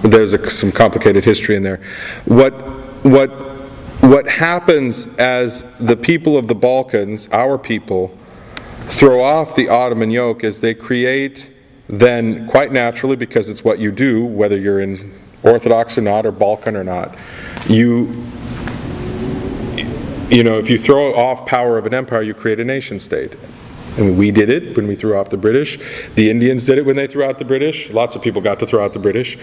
There's some complicated history in there. What happens as the people of the Balkans, our people, throw off the Ottoman yoke is they create then, quite naturally, because it's what you do, whether you're in Orthodox or not, or Balkan or not, you know, if you throw off power of an empire, you create a nation state. And we did it when we threw off the British. The Indians did it when they threw out the British. Lots of people got to throw out the British.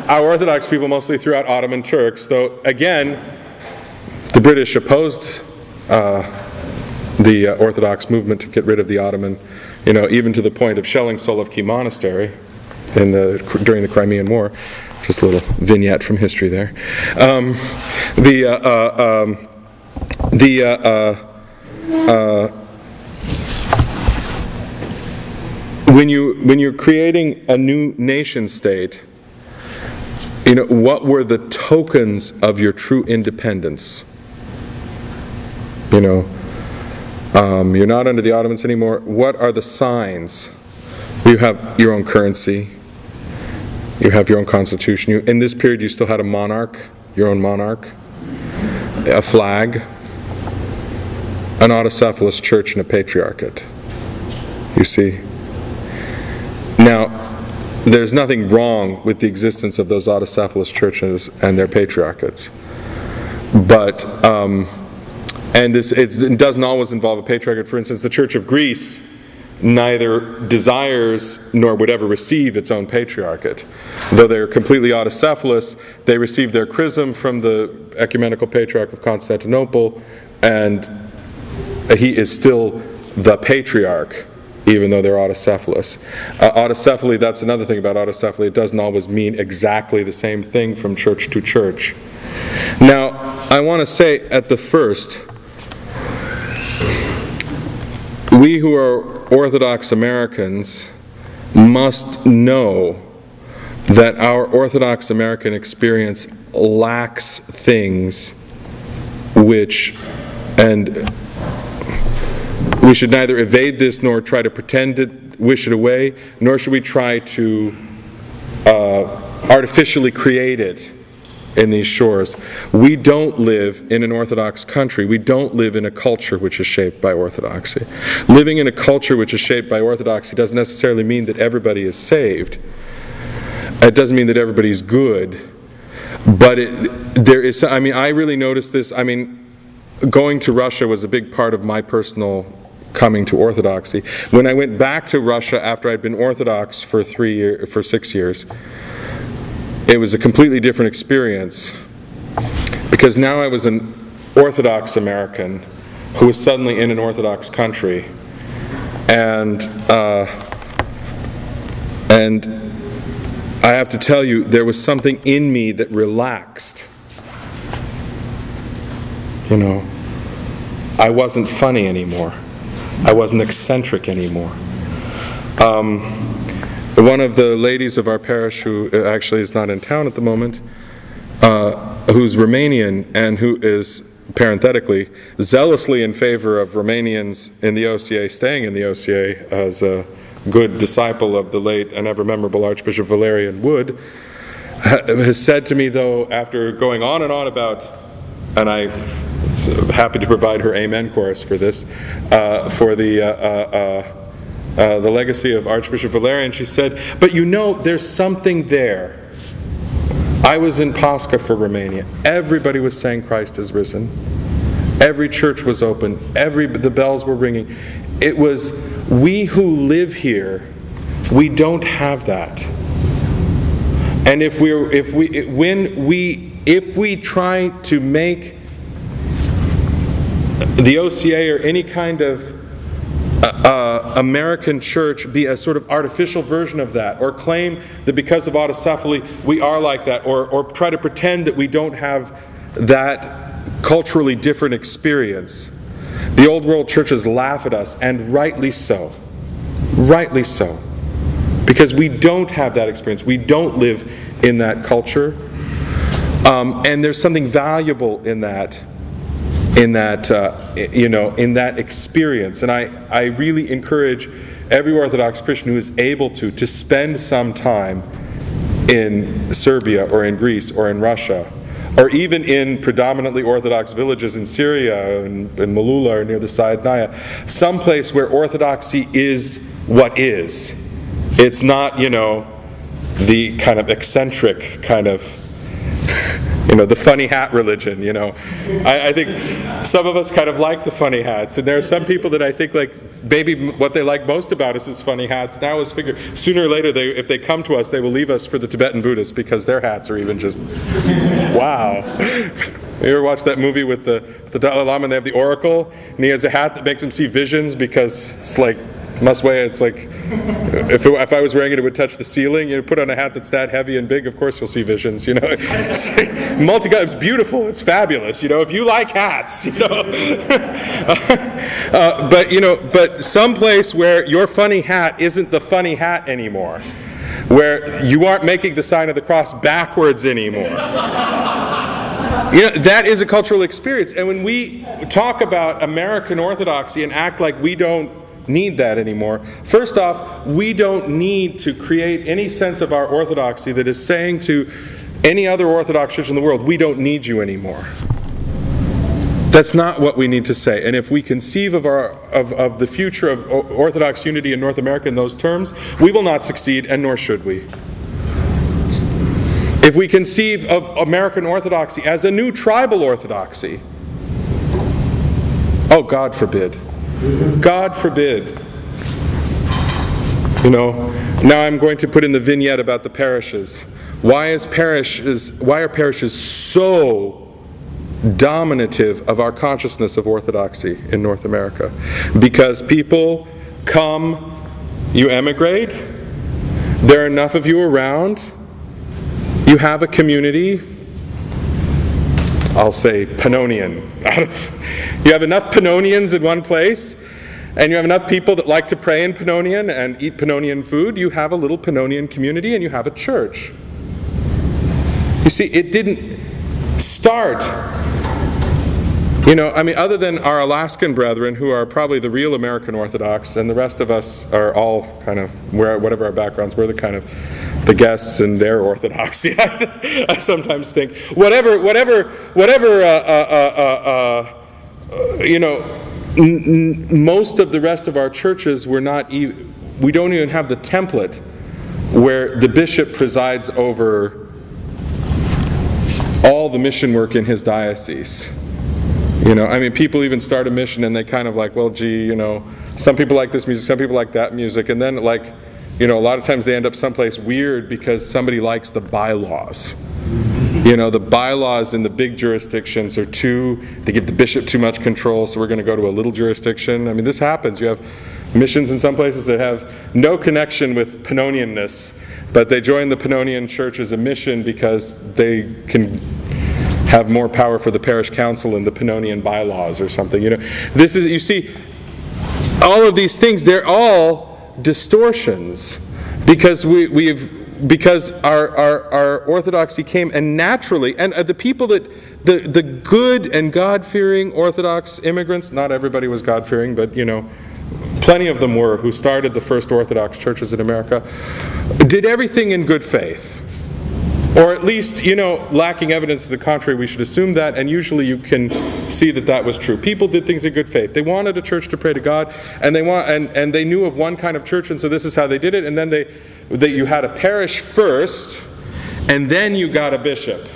Our Orthodox people mostly threw out Ottoman Turks, though, again, the British opposed the Orthodox movement to get rid of the Ottoman, you know, even to the point of shelling Solovki Monastery during the Crimean War. Just a little vignette from history there. When you're creating a new nation state, you know, what were the tokens of your true independence? You know, you're not under the Ottomans anymore. What are the signs? You have your own currency. You have your own constitution. In this period, you still had a monarch, your own monarch, a flag, an autocephalous church, and a patriarchate. You see? Now, there's nothing wrong with the existence of those autocephalous churches and their patriarchates. But, and it doesn't always involve a patriarchate. For instance, the Church of Greece neither desires nor would ever receive its own patriarchate. Though they're completely autocephalous, they receive their chrism from the ecumenical patriarch of Constantinople, and he is still the patriarch, even though they're autocephalous. Autocephaly, that's another thing about autocephaly, it doesn't always mean exactly the same thing from church to church. Now, I want to say at the first, we who are Orthodox Americans must know that our Orthodox American experience lacks things which, and we should neither evade this nor try to pretend it, wish it away, nor should we try to artificially create it in these shores. We don't live in an Orthodox country. We don't live in a culture which is shaped by Orthodoxy. Living in a culture which is shaped by Orthodoxy doesn't necessarily mean that everybody is saved. It doesn't mean that everybody's good. But there is, I mean, I really noticed this. I mean, going to Russia was a big part of my personal coming to Orthodoxy. When I went back to Russia after I'd been Orthodox for 6 years, it was a completely different experience, because now I was an Orthodox American who was suddenly in an Orthodox country, and I have to tell you, there was something in me that relaxed. You know, I wasn't funny anymore. I wasn't eccentric anymore. One of the ladies of our parish, who actually is not in town at the moment, who's Romanian and who is, parenthetically, zealously in favor of Romanians in the OCA staying in the OCA as a good disciple of the late and ever memorable Archbishop Valerian Wood, has said to me, though, after going on and on about, and I'm happy to provide her amen chorus for this, for the legacy of Archbishop Valerian, she said, but you know, there's something there. I was in Pascha for Romania. Everybody was saying Christ is risen. Every church was open. The bells were ringing. It was, we who live here, we don't have that. And if we try to make the OCA or any kind of American church be a sort of artificial version of that, or claim that because of autocephaly we are like that, or try to pretend that we don't have that culturally different experience, the old world churches laugh at us, and rightly so. Rightly so. Because we don't have that experience. We don't live in that culture. And there's something valuable in that experience. And I really encourage every Orthodox Christian who is able to spend some time in Serbia or in Greece or in Russia, or even in predominantly Orthodox villages in Syria and in Malula or near the Saidnaya, someplace where Orthodoxy is what is. It's not, the kind of eccentric kind of, the funny hat religion, I think some of us kind of like the funny hats, and there are some people that I think maybe what they like most about us is funny hats. Now is figure sooner or later if they come to us, they will leave us for the Tibetan Buddhists because their hats are even just wow. You ever watch that movie with the Dalai Lama and they have the oracle and he has a hat that makes him see visions because it's like it's like if I was wearing it, it would touch the ceiling. You put on a hat that's that heavy and big, of course you'll see visions. It's beautiful. It's fabulous. If you like hats, but someplace where your funny hat isn't the funny hat anymore, where you aren't making the sign of the cross backwards anymore. That is a cultural experience. And when we talk about American Orthodoxy and act like we don't need that anymore, first off, we don't need to create any sense of our orthodoxy that is saying to any other Orthodox church in the world, we don't need you anymore. That's not what we need to say. And if we conceive of the future of Orthodox unity in North America in those terms, we will not succeed, and nor should we. If we conceive of American Orthodoxy as a new tribal orthodoxy, oh, God forbid. God forbid. Now I'm going to put in the vignette about the parishes. Why are parishes so dominative of our consciousness of orthodoxy in North America? Because people come, you emigrate, there are enough of you around, you have a community, I'll say Pannonian. You have enough Pannonians in one place, and you have enough people that like to pray in Pannonian and eat Pannonian food, you have a little Pannonian community and you have a church. You see, it didn't start, other than our Alaskan brethren, who are probably the real American Orthodox, and the rest of us are all kind of, whatever our backgrounds, we're the kind of the guests and their orthodoxy. I sometimes think most of the rest of our churches we don't even have the template where the bishop presides over all the mission work in his diocese. People even start a mission and they kind of some people like this music, some people like that music, and then a lot of times they end up someplace weird because somebody likes the bylaws. The bylaws in the big jurisdictions are they give the bishop too much control, so we're going to go to a little jurisdiction. This happens. You have missions in some places that have no connection with Pannonianness, but they join the Pannonian church as a mission because they can have more power for the parish council in the Pannonian bylaws or something. This is, you see, all of these things, they're all distortions because because our orthodoxy came, and naturally, and the people that the good and God-fearing Orthodox immigrants, not everybody was God-fearing, but plenty of them were, who started the first Orthodox churches in America, did everything in good faith. Or at least, lacking evidence to the contrary, we should assume that, and usually you can see that was true. People did things in good faith. They wanted a church to pray to God, and they knew of one kind of church, and so this is how they did it, and then you had a parish first, and then you got a bishop.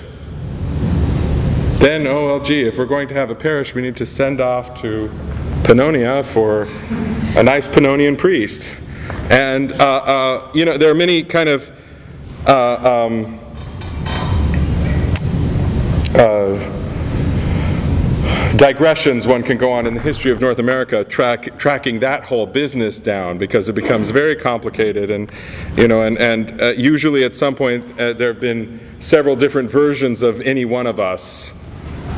Then, if we're going to have a parish, we need to send off to Pannonia for a nice Pannonian priest. And, there are many kind of digressions one can go on in the history of North America, tracking that whole business down, because it becomes very complicated, and usually at some point there have been several different versions of any one of us,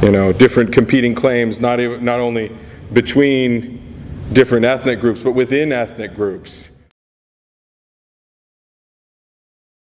different competing claims, not only between different ethnic groups, but within ethnic groups.